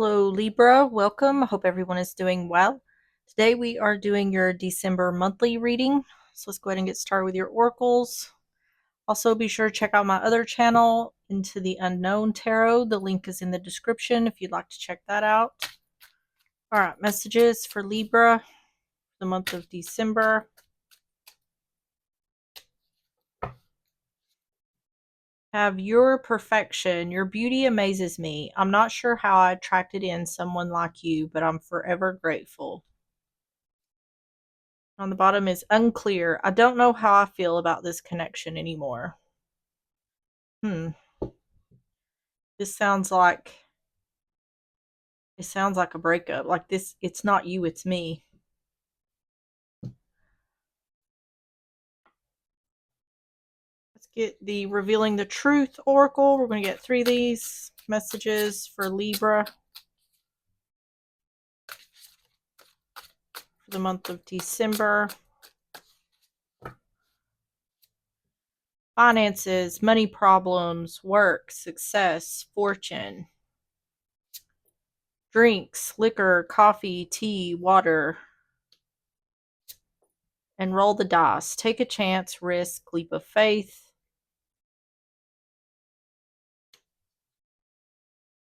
Hello Libra, welcome. I hope everyone is doing well. Today we are doing your December monthly reading. So let's go ahead and get started with your oracles. Also be sure to check out my other channel, Into the Unknown Tarot. The link is in the description if you'd like to check that out. Alright, messages for Libra for the month of December. Have your perfection. Your beauty amazes me. I'm not sure how I attracted in someone like you, but I'm forever grateful. On the bottom is unclear. I don't know how I feel about this connection anymore. This sounds like a breakup. Like this, it's not you, it's me. Let's get the Revealing the Truth Oracle. We're going to get 3 of these messages for Libra for the month of December. Finances, money problems, work, success, fortune. Drinks, liquor, coffee, tea, water. And roll the dice. Take a chance, risk, leap of faith.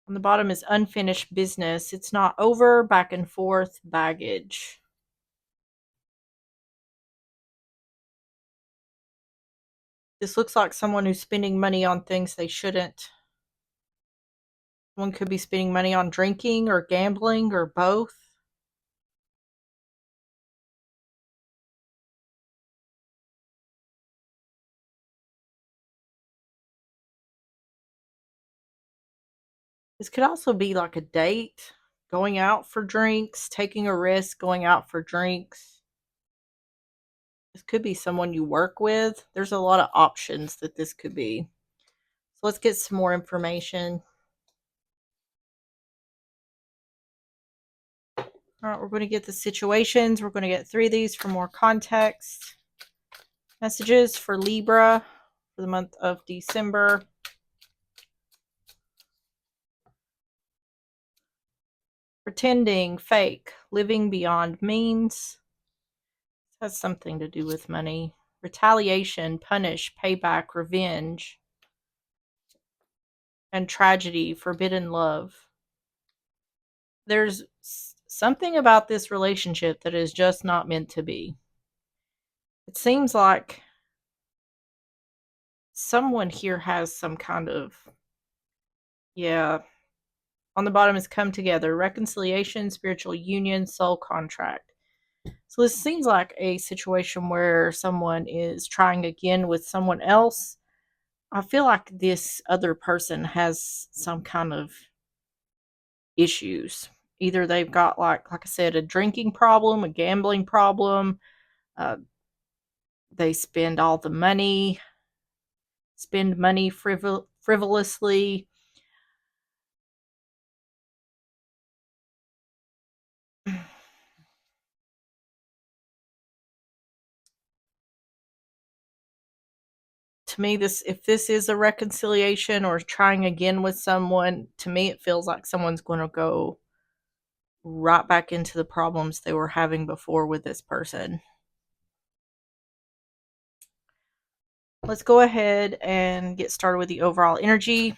On the bottom is unfinished business. It's not over, back and forth, baggage. This looks like someone who's spending money on things they shouldn't. One could be spending money on drinking or gambling or both. This could also be like a date, going out for drinks, taking a risk, going out for drinks. This could be someone you work with. There's a lot of options that this could be. So let's get some more information. All right, we're going to get the situations. We're going to get 3 of these for more context. Messages for Libra for the month of December. Pretending, fake, living beyond means. This has something to do with money. Retaliation, punish, payback, revenge. And tragedy, forbidden love. There's something about this relationship that is just not meant to be. It seems like someone here has some kind of, on the bottom is come together, reconciliation, spiritual union, soul contract. So this seems like a situation where someone is trying again with someone else. I feel like this other person has some kind of issues. Either they've got like I said, a drinking problem, a gambling problem. They spend all the money, frivolously. To me, if this is a reconciliation or trying again with someone, to me it feels like someone's going to go right back into the problems they were having before with this person. Let's go ahead and get started with the overall energy.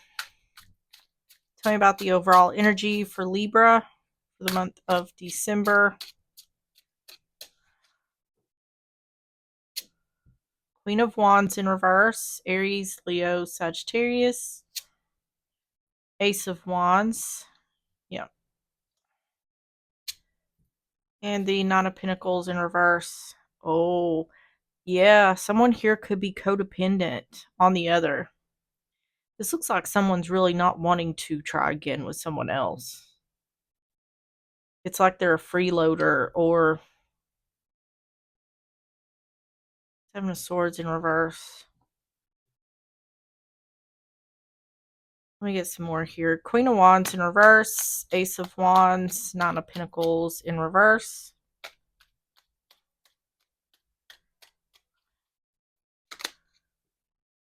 Tell me about the overall energy for Libra for the month of December. Queen of Wands in reverse, Aries, Leo, Sagittarius. Ace of Wands. Yep. And the Nine of Pentacles in reverse. Oh, yeah. Someone here could be codependent on the other. This looks like someone's really not wanting to try again with someone else. It's like they're a freeloader or Seven of Swords in reverse. Let me get some more here. Queen of Wands in reverse. Ace of Wands. Nine of Pentacles in reverse.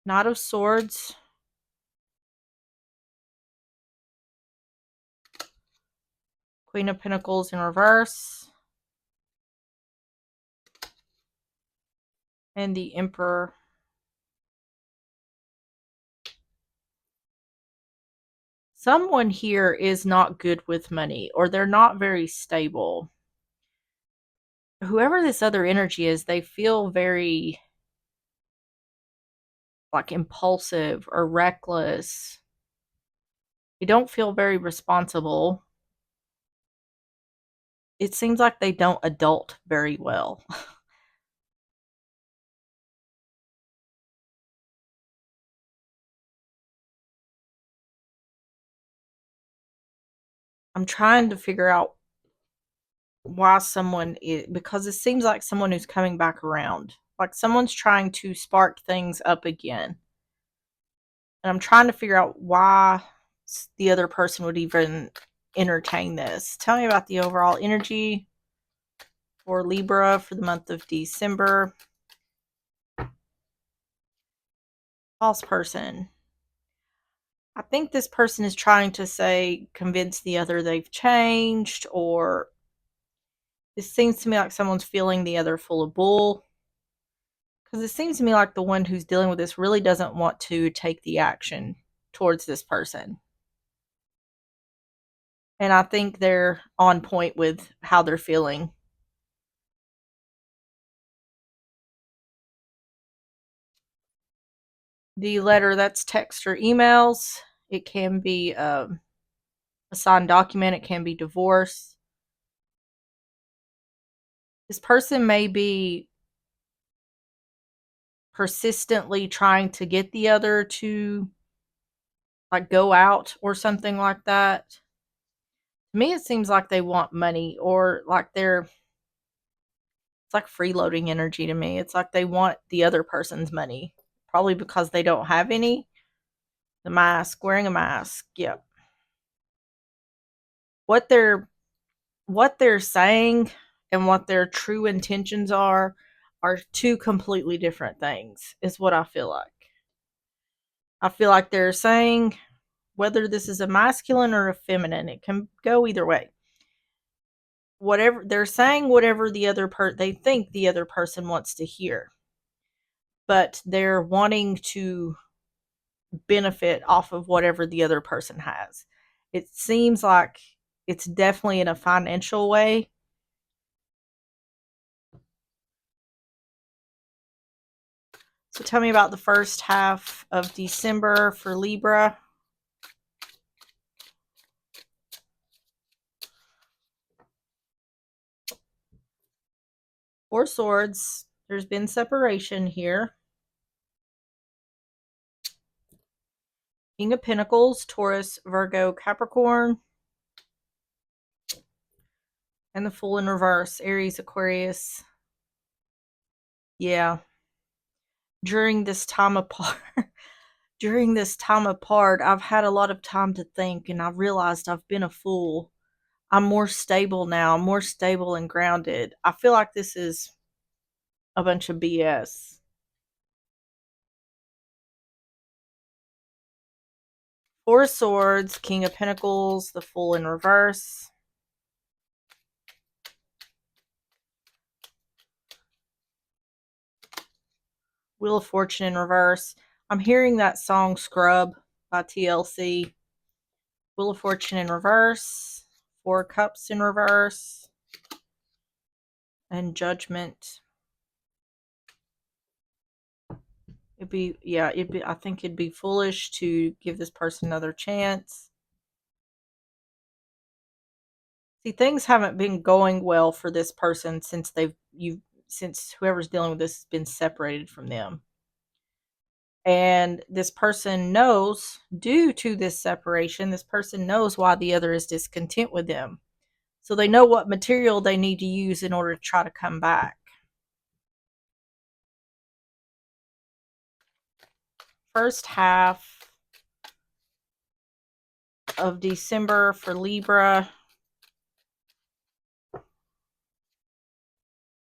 Knight of Swords. Queen of Pentacles in reverse. And the Emperor. Someone here is not good with money, or they're not very stable. Whoever this other energy is, they feel very like impulsive or reckless. They don't feel very responsible. It seems like they don't adult very well. I'm trying to figure out why someone is, because it seems like someone who's coming back around. Like someone's trying to spark things up again. And I'm trying to figure out why the other person would even entertain this. Tell me about the overall energy for Libra for the month of December. False person. I think this person is trying to say, convince the other they've changed, or this seems to me like someone's feeling the other full of bull. Because it seems to me like the one who's dealing with this really doesn't want to take the action towards this person. And I think they're on point with how they're feeling. The letter, that's text or emails. It can be a signed document. It can be divorce. This person may be persistently trying to get the other to like go out or something like that. To me, it seems like they want money, or like it's like freeloading energy to me. It's like they want the other person's money, probably because they don't have any. The mask, wearing a mask. Yep. What they're saying and what their true intentions are two completely different things, is what I feel like. I feel like they're saying, whether this is a masculine or a feminine, it can go either way. Whatever they're saying, whatever they think the other person wants to hear, but they're wanting to benefit off of whatever the other person has. It seems like it's definitely in a financial way. So tell me about the first half of December for Libra. Four Swords. There's been separation here. King of Pentacles, Taurus, Virgo, Capricorn. And the Fool in reverse, Aries, Aquarius. Yeah. During this time apart, I've had a lot of time to think, and I've realized I've been a fool. I'm more stable now. I'm more stable and grounded. I feel like this is a bunch of BS. Four of Swords, King of Pentacles, the Fool in reverse. Wheel of Fortune in reverse. I'm hearing that song Scrub by TLC. Wheel of Fortune in reverse. Four Cups in reverse. And Judgment. I think it'd be foolish to give this person another chance. See, things haven't been going well for this person since whoever's dealing with this has been separated from them. And this person knows, due to this separation, this person knows why the other is discontent with them. So they know what material they need to use in order to try to come back. First half of December for Libra.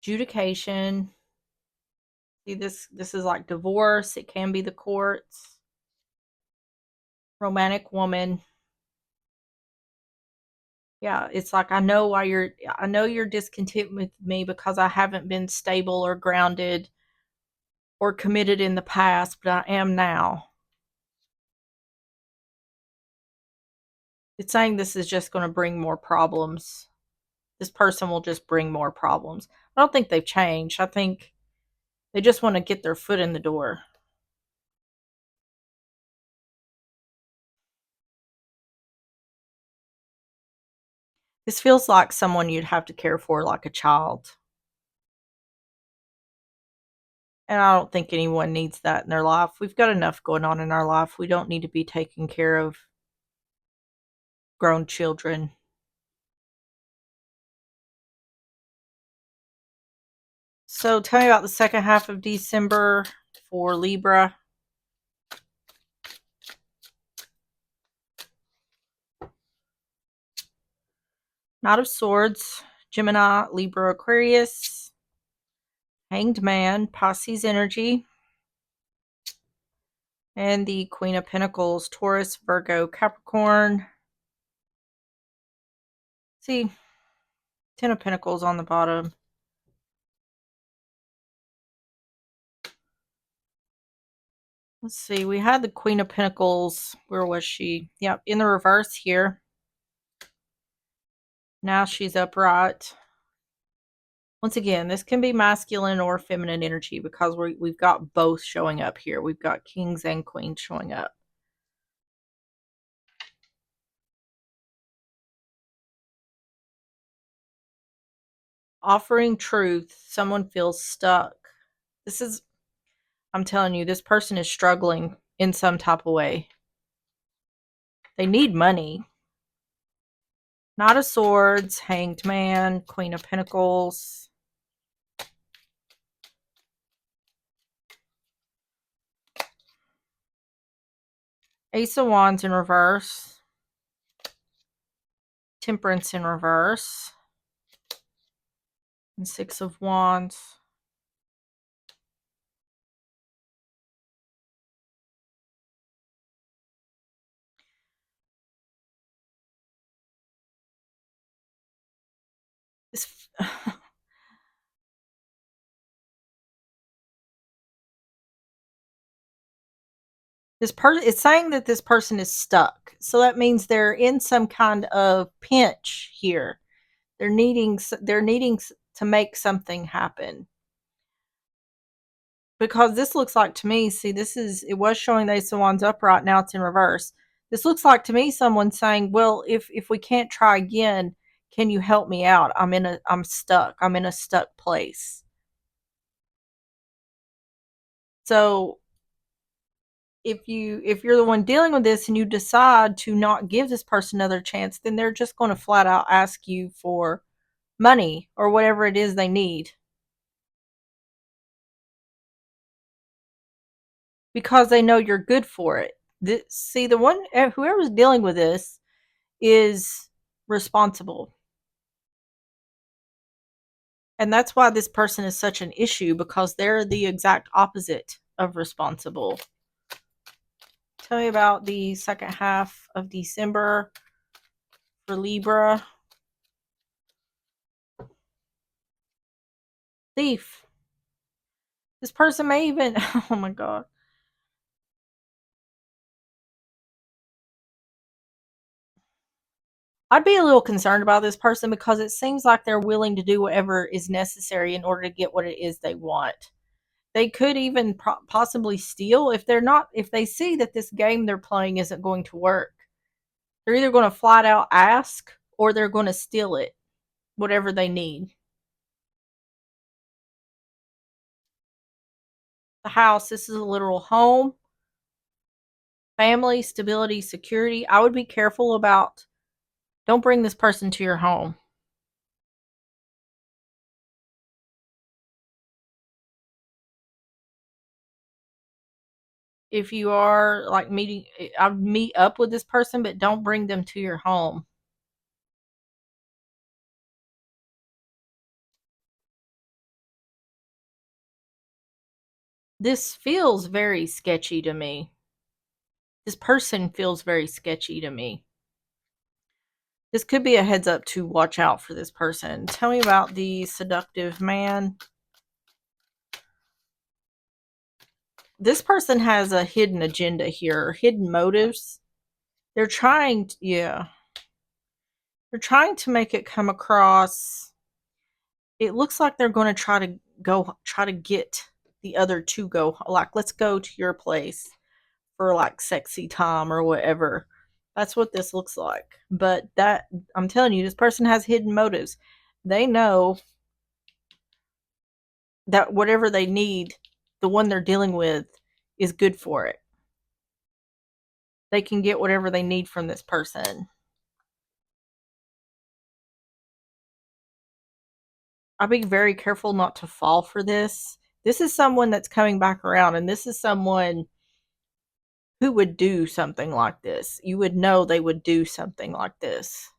Adjudication. See, this is like divorce. It can be the courts. Romantic woman. Yeah, it's like I know you're discontent with me because I haven't been stable or grounded or committed in the past, but I am now. It's saying this is just going to bring more problems. This person will just bring more problems. I don't think they've changed. I think they just want to get their foot in the door. This feels like someone you'd have to care for like a child. And I don't think anyone needs that in their life. We've got enough going on in our life. We don't need to be taking care of grown children. So tell me about the second half of December for Libra. Knight of Swords, Gemini, Libra, Aquarius, Hanged Man, Pisces energy, and the Queen of Pentacles, Taurus, Virgo, Capricorn. See, Ten of Pentacles on the bottom. Let's see, we had the Queen of Pentacles. Where was she? Yep, in the reverse here. Now she's upright. Once again, this can be masculine or feminine energy because we've got both showing up here. We've got kings and queens showing up. Offering truth. Someone feels stuck. This is, I'm telling you, this person is struggling in some type of way. They need money. Knight of Swords, Hanged Man, Queen of Pentacles. Ace of Wands in reverse. Temperance in reverse. And Six of Wands. This, it's saying that this person is stuck. So that means they're in some kind of pinch here. They're needing to make something happen. Because this looks like to me, see, it was showing the Ace of Wands upright, now it's in reverse. This looks like to me someone saying, well, if we can't try again, can you help me out? I'm stuck. I'm in a stuck place. So if you're the one dealing with this and you decide to not give this person another chance, then they're just going to flat out ask you for money or whatever it is they need. Because they know you're good for it. See, the one, whoever's dealing with this is responsible. And that's why this person is such an issue, because they're the exact opposite of responsible. Tell me about the second half of December for Libra. Thief. This person may even, oh my God. I'd be a little concerned about this person because it seems like they're willing to do whatever is necessary in order to get what it is they want. They could even possibly steal if they see that this game they're playing isn't going to work. They're either going to flat out ask or they're going to steal it, whatever they need. The house, this is a literal home, family, stability, security. I would be careful about, don't bring this person to your home. If you are like I'd meet up with this person, but don't bring them to your home. This feels very sketchy to me. This person feels very sketchy to me. This could be a heads up to watch out for this person. Tell me about the seductive man. This person has a hidden agenda here, hidden motives. They're trying to, yeah. They're trying to make it come across. It looks like they're going to try to get the other to go, like, let's go to your place for like sexy time or whatever. That's what this looks like. But that, I'm telling you, this person has hidden motives. They know that whatever they need, the one they're dealing with is good for it. They can get whatever they need from this person. I'll be very careful not to fall for this. This is someone that's coming back around, and this is someone who would do something like this. You would know they would do something like this.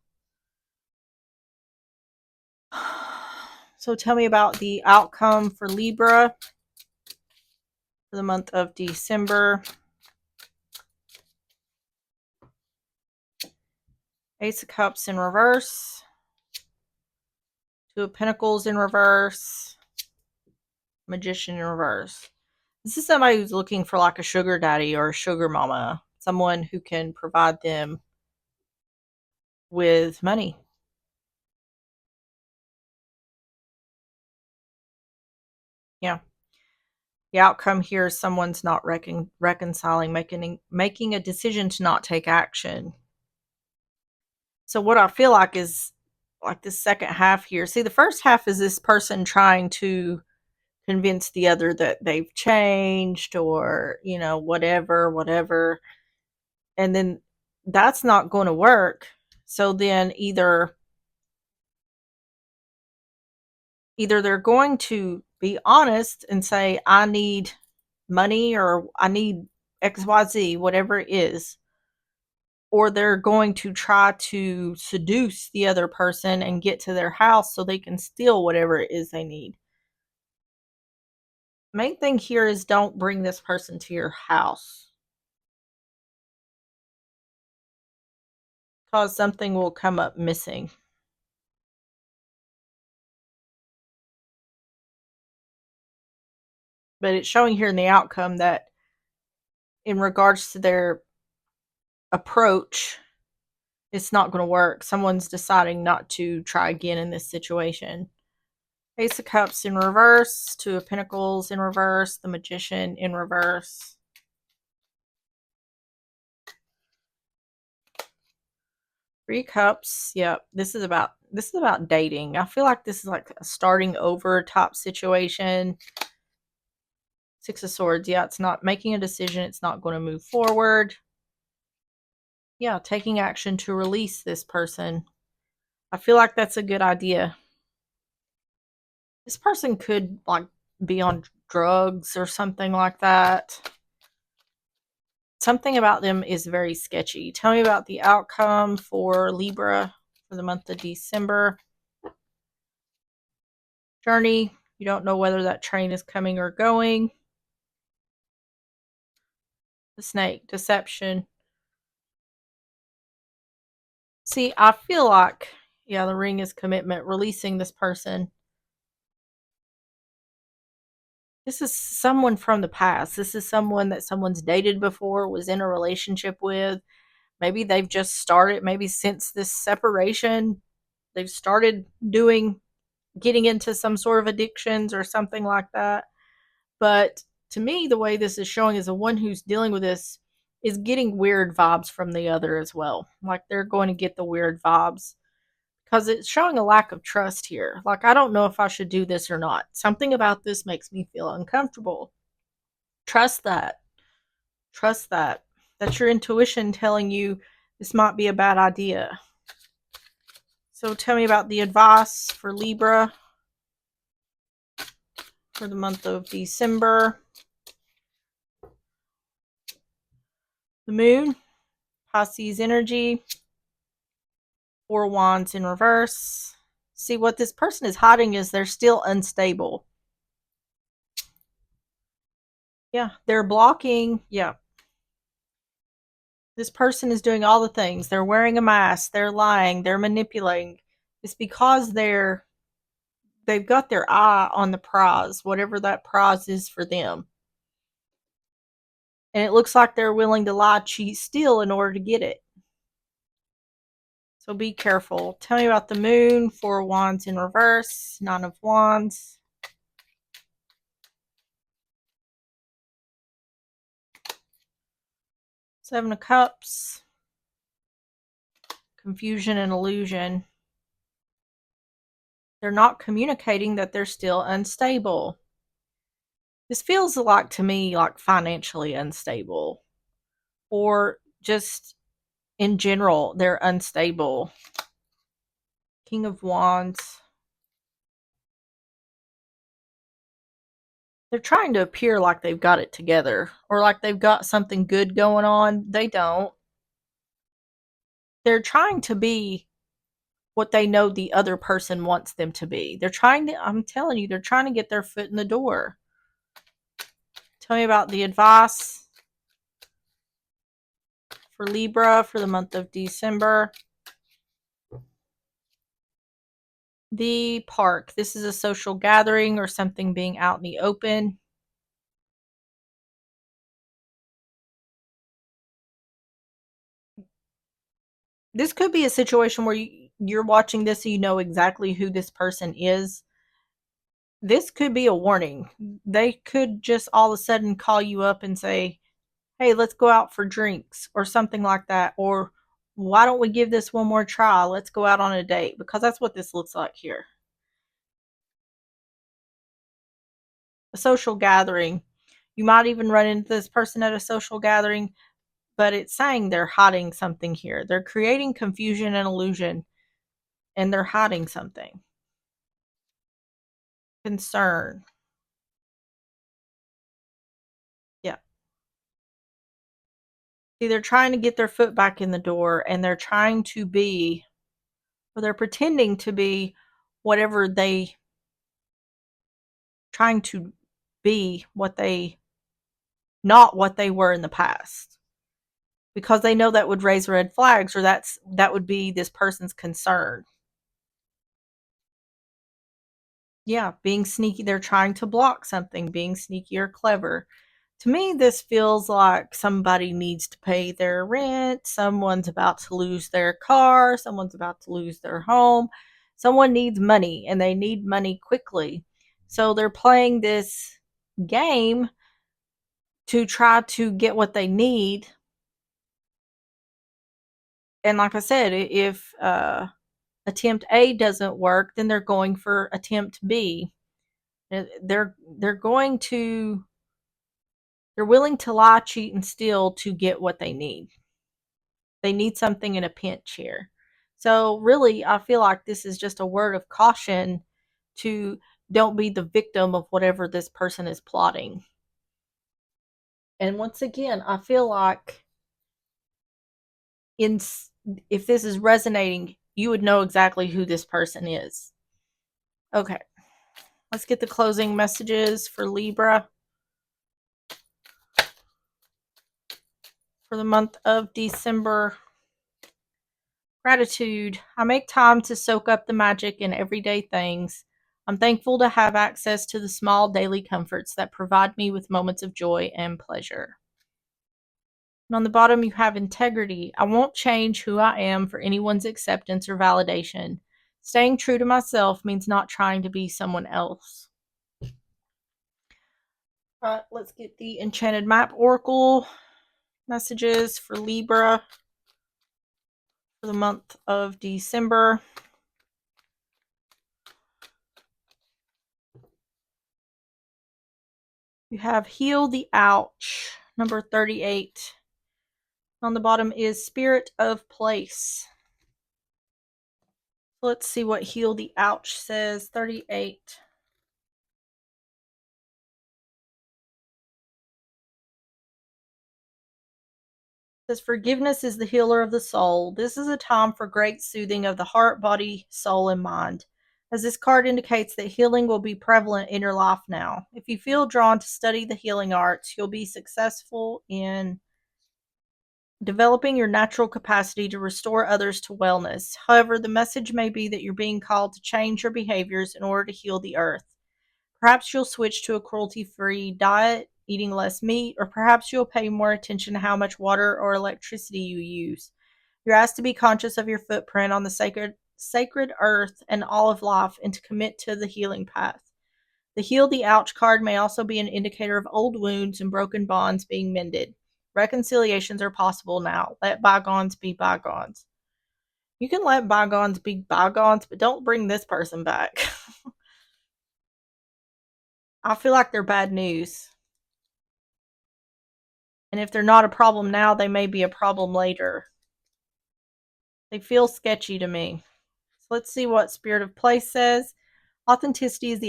So tell me about the outcome for Libra for the month of December. Ace of Cups in reverse. Two of Pentacles in reverse. Magician in reverse. This is somebody who's looking for like a sugar daddy or a sugar mama. Someone who can provide them with money. Yeah. The outcome here is someone's not reconciling, making a decision to not take action. So what I feel like is like the second half here. See, the first half is this person trying to convince the other that they've changed or, whatever. And then that's not going to work. So then either they're going to be honest and say, I need money or I need XYZ, whatever it is, or they're going to try to seduce the other person and get to their house so they can steal whatever it is they need. Main thing here is don't bring this person to your house, because something will come up missing. But it's showing here in the outcome that in regards to their approach, it's not going to work. Someone's deciding not to try again in this situation. Ace of Cups in reverse, Two of Pentacles in reverse, the Magician in reverse. Three Cups. Yep, this is about dating. I feel like this is like a starting over type situation. Six of Swords. Yeah, it's not making a decision. It's not going to move forward. Yeah, taking action to release this person. I feel like that's a good idea. This person could like be on drugs or something like that. Something about them is very sketchy. Tell me about the outcome for Libra for the month of December. Journey. You don't know whether that train is coming or going. The Snake. Deception. See, I feel like, yeah, the Ring is commitment. Releasing this person. This is someone from the past. This is someone that someone's dated before, was in a relationship with. Maybe they've just started, maybe since this separation, they've started getting into some sort of addictions or something like that. But to me, the way this is showing is the one who's dealing with this is getting weird vibes from the other as well. Like they're going to get the weird vibes because it's showing a lack of trust here. Like, I don't know if I should do this or not. Something about this makes me feel uncomfortable. Trust that. Trust that. That's your intuition telling you this might be a bad idea. So tell me about the advice for Libra for the month of December. The Moon, Pisces energy, Four Wands in reverse. See, what this person is hiding is they're still unstable. Yeah, they're blocking. Yeah. This person is doing all the things. They're wearing a mask, they're lying, they're manipulating. It's because they've got their eye on the prize, whatever that prize is for them. And it looks like they're willing to lie, cheat, steal in order to get it. So be careful. Tell me about the moon. 4 of Wands in reverse. 9 of Wands. Seven of Cups. Confusion and illusion. They're not communicating that they're still unstable. This feels like to me like financially unstable, or just in general they're unstable. King of Wands. They're trying to appear like they've got it together, or like they've got something good going on. They don't. They're trying to be what they know the other person wants them to be. They're trying to, I'm telling you, they're trying to get their foot in the door. Tell me about the advice for Libra for the month of December. The park. This is a social gathering or something being out in the open. This could be a situation where you're watching this so you know exactly who this person is. This could be a warning. They could just all of a sudden call you up and say, hey, let's go out for drinks or something like that. Or why don't we give this one more try? Let's go out on a date, because that's what this looks like here. A social gathering. You might even run into this person at a social gathering, but it's saying they're hiding something here. They're creating confusion and illusion, and they're hiding something. Concern. Yeah. See, they're trying to get their foot back in the door, and they're trying to be, or they're pretending to be whatever they, trying to be what they, not what they were in the past, because they know that would raise red flags, or that would be this person's concern. Yeah, being sneaky. They're trying to block something, being sneaky or clever. To me, this feels like somebody needs to pay their rent, someone's about to lose their car, someone's about to lose their home, someone needs money, and they need money quickly. So they're playing this game to try to get what they need. And like I said, if attempt A doesn't work, then they're going for attempt B. They're going to, they're willing to lie, cheat, and steal to get what they need. They need something in a pinch here. So really, I feel like this is just a word of caution to don't be the victim of whatever this person is plotting. And once again, I feel like in, if this is resonating, you would know exactly who this person is. Okay, let's get the closing messages for Libra for the month of December. Gratitude. I make time to soak up the magic in everyday things. I'm thankful to have access to the small daily comforts that provide me with moments of joy and pleasure. And on the bottom, you have integrity. I won't change who I am for anyone's acceptance or validation. Staying true to myself means not trying to be someone else. All right, let's get the Enchanted Map Oracle messages for Libra for the month of December. You have Heal the Ouch, number 38. On the bottom is Spirit of Place. Let's see what Heal the Ouch says. 38. It says forgiveness is the healer of the soul. This is a time for great soothing of the heart, body, soul, and mind. As this card indicates that healing will be prevalent in your life now. If you feel drawn to study the healing arts, you'll be successful in developing your natural capacity to restore others to wellness. However, the message may be that you're being called to change your behaviors in order to heal the earth. Perhaps you'll switch to a cruelty free diet, eating less meat, or perhaps you'll pay more attention to how much water or electricity you use. You're asked to be conscious of your footprint on the sacred earth and all of life and to commit to the healing path. The Heal the Ouch card may also be an indicator of old wounds and broken bonds being mended. Reconciliations are possible now. Let bygones be bygones. You can let bygones be bygones, but don't bring this person back. I feel like they're bad news. And if they're not a problem now, they may be a problem later. They feel sketchy to me. So let's see what Spirit of Place says. Authenticity is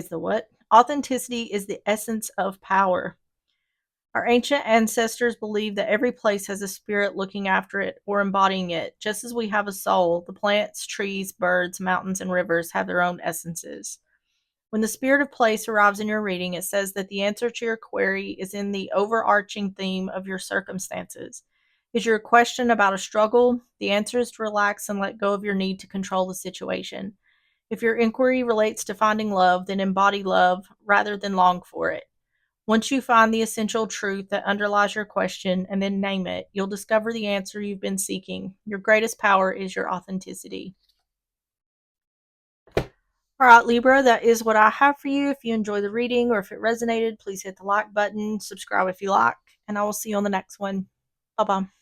the what? Authenticity is the essence of power. Our ancient ancestors believed that every place has a spirit looking after it or embodying it. Just as we have a soul, the plants, trees, birds, mountains, and rivers have their own essences. When the spirit of place arrives in your reading, it says that the answer to your query is in the overarching theme of your circumstances. Is your question about a struggle? The answer is to relax and let go of your need to control the situation. If your inquiry relates to finding love, then embody love rather than long for it. Once you find the essential truth that underlies your question and then name it, you'll discover the answer you've been seeking. Your greatest power is your authenticity. All right, Libra, that is what I have for you. If you enjoy the reading or if it resonated, please hit the like button, subscribe if you like, and I will see you on the next one. Bye bye.